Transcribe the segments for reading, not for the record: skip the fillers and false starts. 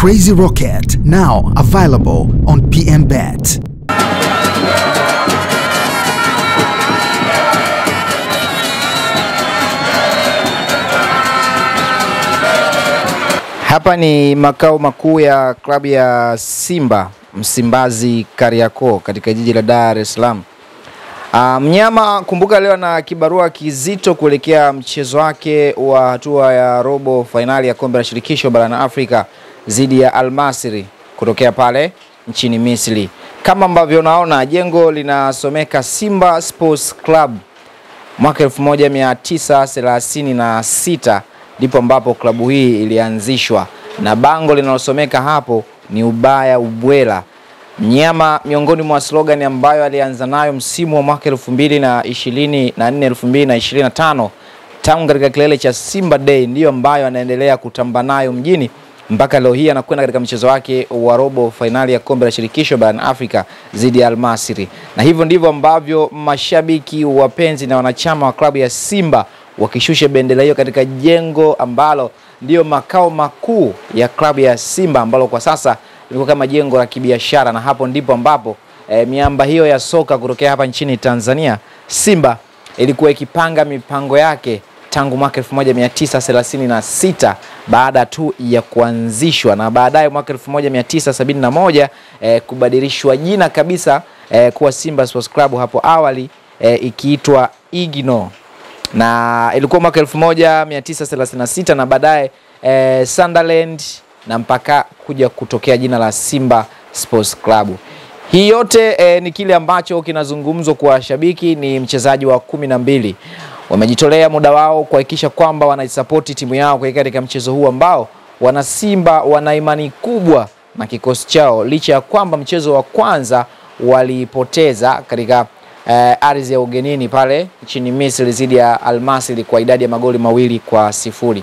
Crazy Rocket, now available on PMBet. Hapa ni makao makuu ya klabu ya Simba Msimbazi Kariakoo katika jiji la Dar es Salaam. Mnyama kumbuka leo na kibarua kizito kuelekea mchezo wake wa hatua ya robo finali ya kombe la shirikisho barani Afrika dhidi ya Al Masry kutokea pale nchini Misri. Kama ambavyo unaona jengo linasomeka Simba Sports Club. Mwaka 1936 ndipo ambapo klabu hii ilianzishwa, na bango linalosomeka hapo ni ubaya ubwela. Mnyama miongoni mwa slogan ambayo alianza nayo msimu wa mwaka 2024-2025 tangu katika kilele cha Simba Day ndiyo ambayo anaendelea kutamba nayo mjini mpaka leo hii anakwenda katika mchezo wake wa robo finali ya kombe la shirikisho barani Afrika dhidi ya Al Masry. Na hivyo ndivyo ambavyo mashabiki, wapenzi na wanachama wa klabu ya Simba wakishusha bendera hiyo katika jengo ambalo ndio makao makuu ya klabu ya Simba, ambalo kwa sasa liko kama jengo la kibiashara. Na hapo ndipo ambapo miamba hiyo ya soka kutokea hapa nchini Tanzania, Simba ilikuwa ikipanga mipango yake tangu mwaka 1936 baada tu ya kuanzishwa, na baadaye mwaka 1971 kubadilishwa jina kabisa kuwa Simba Sports Club, hapo awali ikiitwa Igno, na ilikuwa mwaka 1936 na baadaye Sunderland, na mpaka kuja kutokea jina la Simba Sports Club. Hii yote ni kile ambacho kinazungumzwa kwa washabiki. Ni mchezaji wa 12 wamejitolea muda wao kuhakikisha kwamba wanaisupport timu yao katika mchezo huu ambao wana Simba wana imani kubwa na kikosi chao, licha ya kwamba mchezo wa kwanza walipoteza katika ardhi ya ugenini pale nchini Misri dhidi ya Al Masry kwa idadi ya magoli 2-0.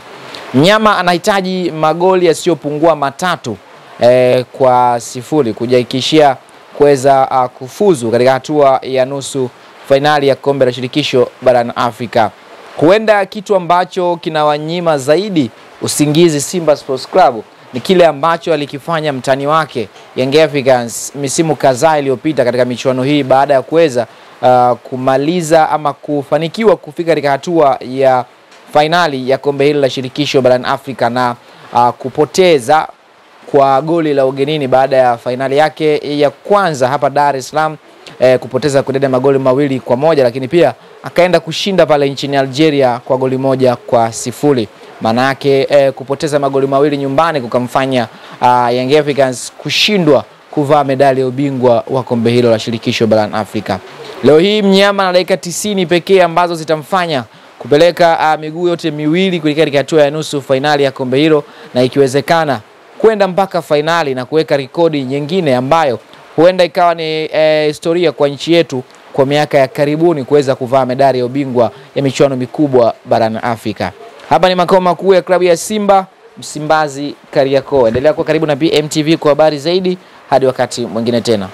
Mnyama anahitaji magoli yasiyopungua 3-0 kujaikishia kuweza kufuzu katika hatua ya nusu finali ya kombe la shirikisho barani Afrika. Huenda kitu ambacho kinawanyima zaidi usingizi Simba Sports Club ni kile ambacho alikifanya mtani wake Young Africans misimu kadhaa iliyopita katika michuano hii, baada ya kuweza kumaliza ama kufanikiwa kufika katika hatua ya finali ya kombe hili la shirikisho barani Afrika na kupoteza kwa goli la ugenini baada ya finali yake ya kwanza hapa Dar es Salaam, kupoteza kudede magoli 2-1, lakini pia akaenda kushinda pale nchini Algeria kwa goli 1-0. Maana yake kupoteza magoli 2 nyumbani kukamfanya Young Africans kushindwa kuvaa medali ya ubingwa wa kombe hilo la shirikisho barani Afrika. Leo hii mnyama na dakika 90 pekee ambazo zitamfanya kupeleka miguu yote miwili kuelekea katika hatua ya nusu finali ya kombe hilo, na ikiwezekana kwenda mpaka finali na kuweka rekodi nyingine ambayo huenda ikawa ni historia kwa nchi yetu kwa miaka ya karibuni kuweza kuvaa medali ya ubingwa ya michuano mikubwa barani Afrika. Hapa ni makao makuu ya klabu ya Simba Msimbazi Kariakoo. Endelea kuwa karibu na PMTV kwa habari zaidi, hadi wakati mwingine tena.